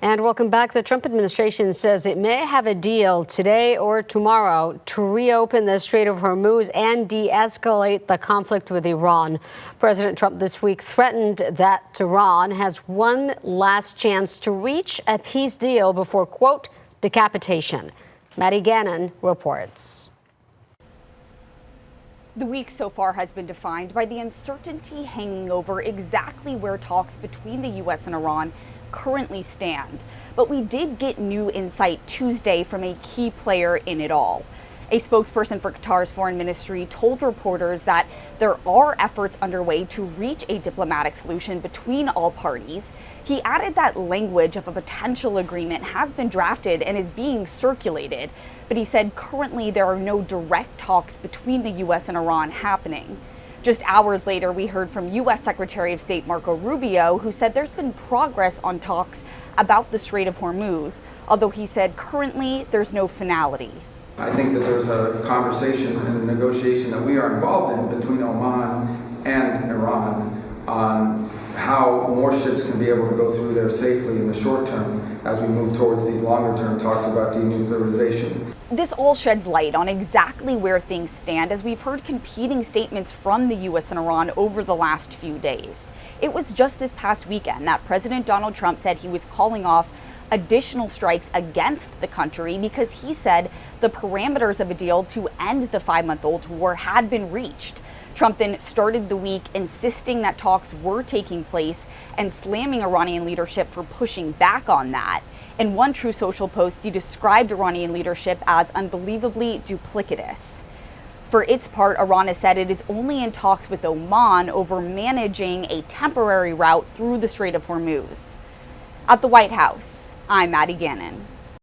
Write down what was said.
And welcome back. The Trump administration says it may have a deal today or tomorrow to reopen the Strait of Hormuz and de-escalate the conflict with Iran. President Trump this week threatened that Tehran has one last chance to reach a peace deal before, quote, decapitation. Maddie Gannon reports. The week so far has been defined by the uncertainty hanging over exactly where talks between the U.S. and Iran currently stand. But we did get new insight Tuesday from a key player in it all. A spokesperson for Qatar's foreign ministry told reporters that there are efforts underway to reach a diplomatic solution between all parties. He added that language of a potential agreement has been drafted and is being circulated, but he said currently there are no direct talks between the U.S. and Iran happening. Just hours later, we heard from U.S. Secretary of State Marco Rubio, who said there's been progress on talks about the Strait of Hormuz, although he said currently there's no finality. I think that there's a conversation and a negotiation that we are involved in between Oman and Iran on how more ships can be able to go through there safely in the short term as we move towards these longer term talks about denuclearization. This all sheds light on exactly where things stand, as we've heard competing statements from the U.S. and Iran over the last few days. It was just this past weekend that President Donald Trump said he was calling off additional strikes against the country because he said the parameters of a deal to end the 5-month-old war had been reached. Trump then started the week insisting that talks were taking place and slamming Iranian leadership for pushing back on that. In one True Social post, he described Iranian leadership as unbelievably duplicitous. For its part, Iran has said it is only in talks with Oman over managing a temporary route through the Strait of Hormuz. At the White House, I'm Maddie Gannon.